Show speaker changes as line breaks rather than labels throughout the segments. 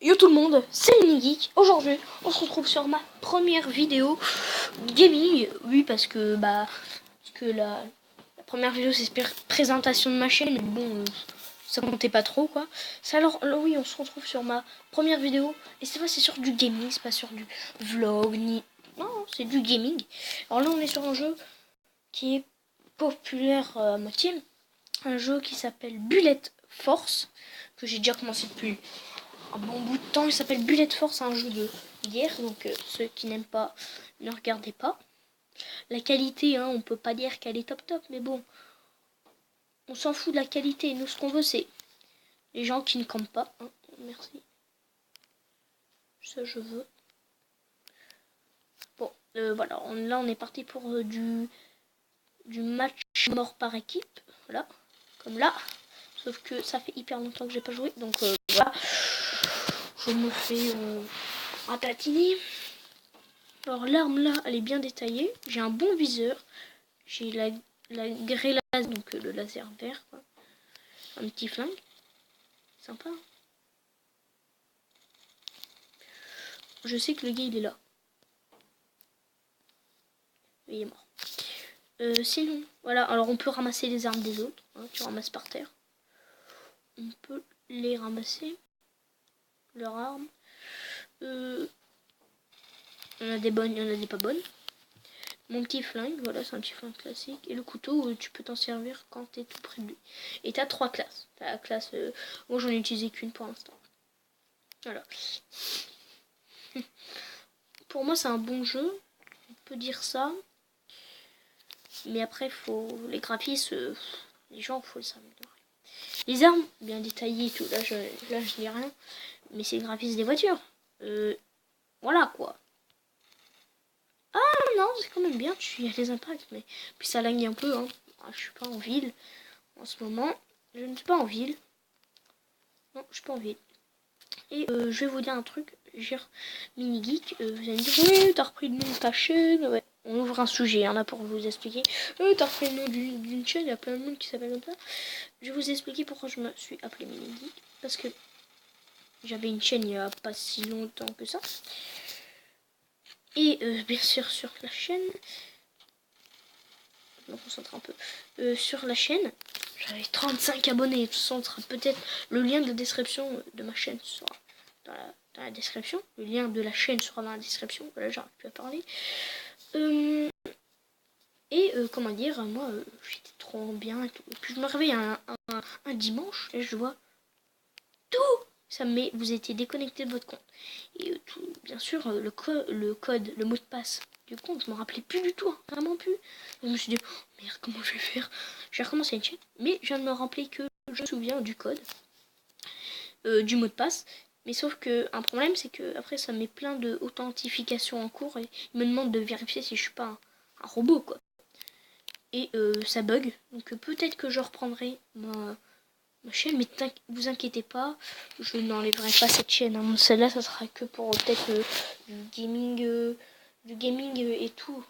Yo tout le monde, c'est Minigeek. Aujourd'hui, on se retrouve sur ma première vidéo gaming. Oui, parce que la première vidéo c'est présentation de ma chaîne, mais bon, ça comptait pas trop quoi. C'est alors là, oui, on se retrouve sur ma première vidéo et c'est sur du gaming, c'est pas sur du vlog ni non, c'est du gaming. Alors là, on est sur un jeu qui est populaire à moitié, un jeu qui s'appelle Bullet Force que j'ai déjà commencé depuis un bon bout de temps. Il s'appelle Bullet Force, un jeu de guerre, donc ceux qui n'aiment pas, ne regardez pas. La qualité, on peut pas dire qu'elle est top top, mais bon, on s'en fout de la qualité. Nous, ce qu'on veut, c'est les gens qui ne campent pas. Merci. Ça, je veux. Bon, voilà, là, on est parti pour du match mort par équipe. Voilà, comme là. Sauf que ça fait hyper longtemps que j'ai pas joué, donc voilà. Je me fais ratatiner. Alors l'arme là, elle est bien détaillée. J'ai un bon viseur. J'ai la grêle laser, donc le laser vert, quoi. Un petit flingue. Sympa. Je sais que le gars il est là. Il est mort. Sinon, voilà. Alors on peut ramasser les armes des autres. Tu ramasses par terre. On peut les ramasser. Leurs armes. Il y en a des bonnes, il y en a des pas bonnes. Mon petit flingue, voilà, c'est un petit flingue classique. Et le couteau, tu peux t'en servir quand t'es tout près de lui. Et t'as 3 classes. T'as la classe... moi, j'en ai utilisé qu'une pour l'instant. Voilà. Pour moi, c'est un bon jeu. On peut dire ça. Mais après, faut les graphismes... les gens, faut les améliorer. Les armes, bien détaillées et tout. Là, je dis rien. Mais c'est le graphisme des voitures. Voilà, quoi. Non, c'est quand même bien, il y a les impacts, mais puis ça lagne un peu, je suis pas en ville en ce moment. Je ne suis pas en ville. Non, je suis pas en ville. Et je vais vous dire un truc, Minigeek, vous allez me dire, oui, t'as repris le nom de ta chaîne, ouais. On ouvre un sujet, là, pour vous expliquer. T'as repris le nom d'une chaîne, il y a plein de monde qui s'appelle comme ça. Je vais vous expliquer pourquoi je me suis appelé Minigeek. Parce que j'avais une chaîne il y a pas si longtemps que ça. Et bien sûr sur la chaîne, je me concentre un peu, sur la chaîne, j'avais 35 abonnés. De toute façon, peut-être le lien de la description de ma chaîne sera dans la description. Le lien de la chaîne sera dans la description. Voilà, j'arrive plus à parler. Comment dire, moi, j'étais trop bien et tout. Et puis je me réveille un dimanche et je vois tout. Ça me met, vous étiez déconnecté de votre compte. Et tout, bien sûr, le code, le mot de passe du compte, je m'en rappelais plus du tout, vraiment plus. Donc, je me suis dit, oh, merde, comment je vais faire? J'ai recommencé une chaîne, mais je viens de me rappeler que je me souviens du code, du mot de passe. Mais sauf que un problème, c'est que après ça met plein de authentification en cours et il me demande de vérifier si je suis pas un robot, quoi. Et ça bug. Donc peut-être que je reprendrai ma chaîne, mais vous inquiétez pas, je n'enlèverai pas cette chaîne. Celle-là, ça sera que pour peut-être du gaming et tout.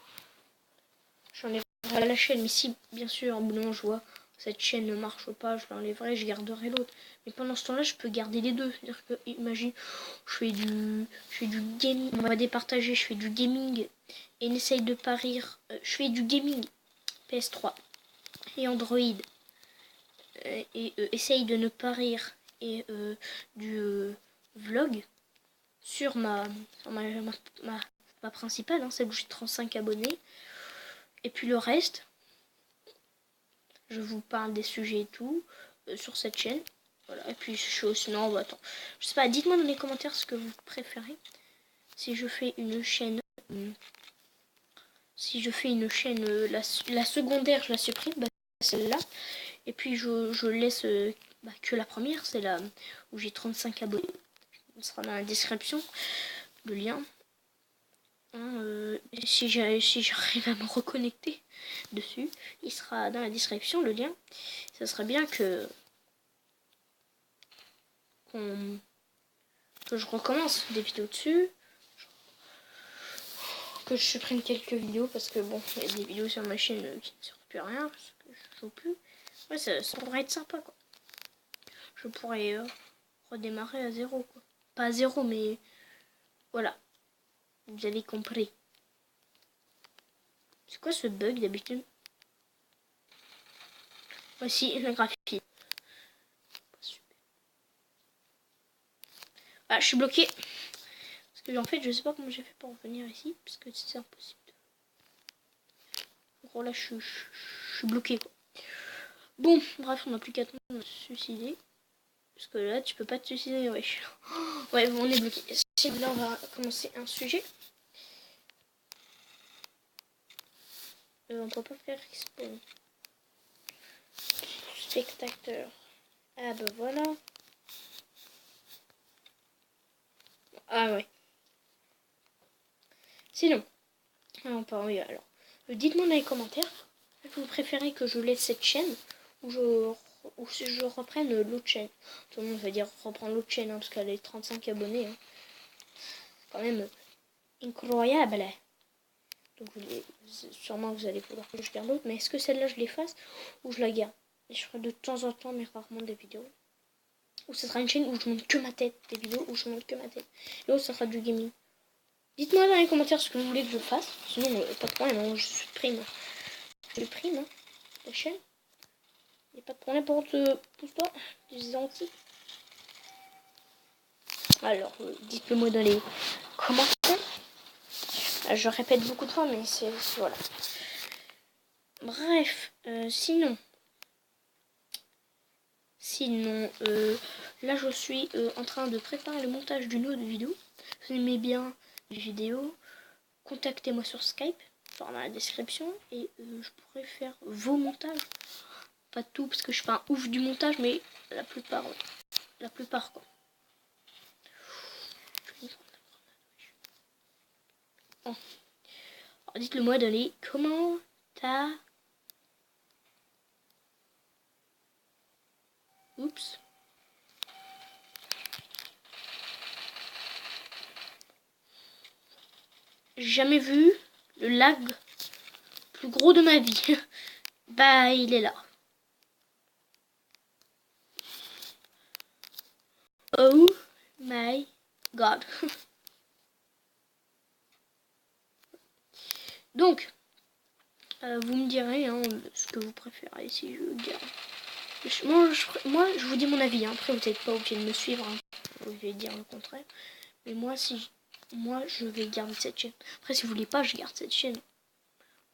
J'enlèverai la chaîne, mais si bien sûr, en bout je vois cette chaîne ne marche pas, je l'enlèverai, je garderai l'autre. Mais pendant ce temps-là, je peux garder les deux. C'est-à-dire que, imagine, je fais du gaming, on va départager, je fais du gaming et n'essaye de parier. Je fais du gaming PS3 et Android. Et essaye de ne pas rire et du vlog sur ma principale, celle où j'ai 35 abonnés. Et puis le reste, je vous parle des sujets et tout sur cette chaîne. Voilà. Et puis je suis aussi... Non, bah, attends. Je sais pas, dites-moi dans les commentaires ce que vous préférez. Si je fais une chaîne... si je fais une chaîne... la secondaire, je la supprime. Bah, celle-là. Et puis je laisse que la première, c'est là où j'ai 35 abonnés. Ce sera dans la description, le lien. Si j'arrive à me reconnecter dessus, il sera dans la description, le lien. Ça serait bien que je recommence des vidéos dessus. Que je supprime quelques vidéos parce que bon, il y a des vidéos sur ma chaîne qui ne servent plus à rien parce que je joue plus. Ouais, ça pourrait être sympa quoi. Je pourrais redémarrer à zéro quoi. pas à 0, mais voilà. Vous avez compris. C'est quoi ce bug d'habitude? Voici le graphique. Ah, je suis bloqué. Parce que en fait, je sais pas comment j'ai fait pour revenir ici. Parce que c'est impossible. En gros, là, je suis bloqué, quoi. Bon, bref, on n'a plus qu'à se suicider. Parce que là, tu peux pas te suicider, wesh. Ouais, bon, on est bloqué. Là, on va commencer un sujet. On peut pas faire expo. Spectateur. Ah bah voilà. Ah ouais. Sinon, on peut, oui, alors. Dites-moi dans les commentaires. Vous préférez que je laisse cette chaîne ou si je reprenne l'autre chaîne. Tout le monde va dire reprendre l'autre chaîne hein, parce qu'elle a 35 abonnés. Hein. Quand même incroyable. Donc sûrement vous allez vouloir que je garde l'autre. Mais est-ce que celle-là je l'efface ou je la garde? Et je ferai de temps en temps mais rarement des vidéos. Ou ce sera une chaîne où je montre que ma tête. Des vidéos où je montre que ma tête. Et l'autre ça sera du gaming. Dites-moi dans les commentaires ce que vous voulez que je fasse. Sinon pas de problème, hein, je supprime. Je supprime hein, la chaîne. Il n'y a pas de problème pour te pousse-toi. Des gentils. Alors, dites-le moi dans les commentaires. Je répète beaucoup de fois, mais c'est voilà. Bref, sinon, là je suis en train de préparer le montage d'une autre vidéo. Si vous aimez bien les vidéos, contactez-moi sur Skype, dans la description, et je pourrais faire vos montages. Pas tout, parce que je suis pas un ouf du montage, mais la plupart quoi. Oh. Alors, dites-le moi dans les commentaires. Oups. J'ai jamais vu le lag plus gros de ma vie. Bah, il est là. Oh my god. Donc, vous me direz hein, ce que vous préférez si je garde. Moi, je vous dis mon avis. Hein. Après, vous n'êtes pas obligé de me suivre. Hein. Vous pouvez dire le contraire. Mais moi, je vais garder cette chaîne. Après, si vous voulez pas, je garde cette chaîne.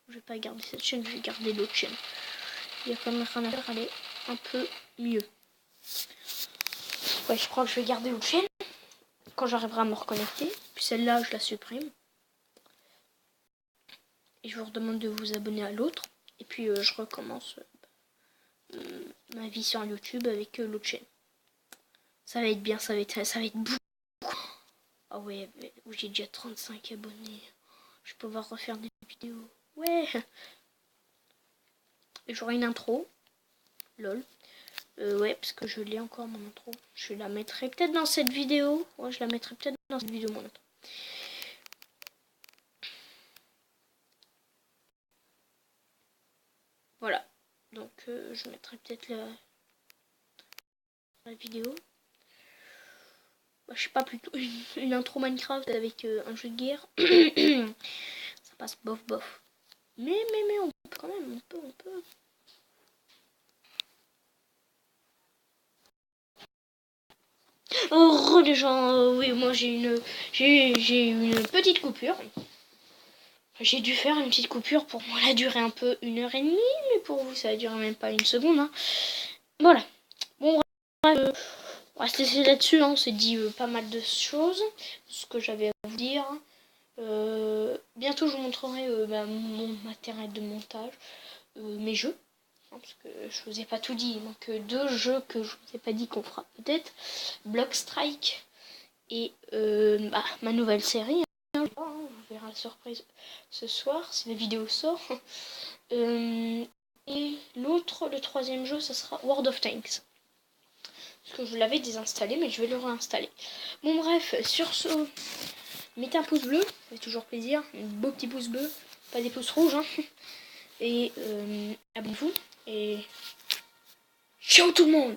Je vais pas garder cette chaîne, je vais garder l'autre chaîne. Il y a quand même rien à faire, elle est un peu mieux. Ouais, je crois que je vais garder l'autre chaîne. Quand j'arriverai à me reconnecter. Puis celle-là, je la supprime. Et je vous redemande de vous abonner à l'autre. Et puis je recommence ma vie sur YouTube avec l'autre chaîne. Ça va être bien, ça va être beaucoup. Ah ouais, j'ai déjà 35 abonnés. Je vais pouvoir refaire des vidéos. Ouais. Et j'aurai une intro. Lol. Ouais, parce que je l'ai encore mon intro. Je la mettrai peut-être dans cette vidéo. Ouais, je la mettrai peut-être dans cette vidéo mon intro. Voilà. Donc je mettrai peut-être la vidéo. Bah, je sais pas, plutôt une intro Minecraft avec un jeu de guerre. Ça passe bof bof. Mais on peut quand même, on peut. Oh les gens, oui moi j'ai une petite coupure. J'ai dû faire une petite coupure, pour moi elle a duré un peu 1h30, mais pour vous ça a duré même pas une seconde. Hein. Voilà. Bon bref, on va se laisser là-dessus, hein. On s'est dit pas mal de choses, ce que j'avais à vous dire. Bientôt je vous montrerai mon matériel de montage, mes jeux. Parce que je vous ai pas tout dit, il manque 2 jeux que je vous ai pas dit qu'on fera peut-être. Block Strike et ma nouvelle série. Hein, vous verrez la surprise ce soir si la vidéo sort. Et le troisième jeu, ça sera World of Tanks. Parce que je l'avais désinstallé, mais je vais le réinstaller. Bon bref, sur ce, mettez un pouce bleu, ça fait toujours plaisir. Un beau petit pouce bleu, pas des pouces rouges. Hein. Et abonnez-vous. Et ciao tout le monde!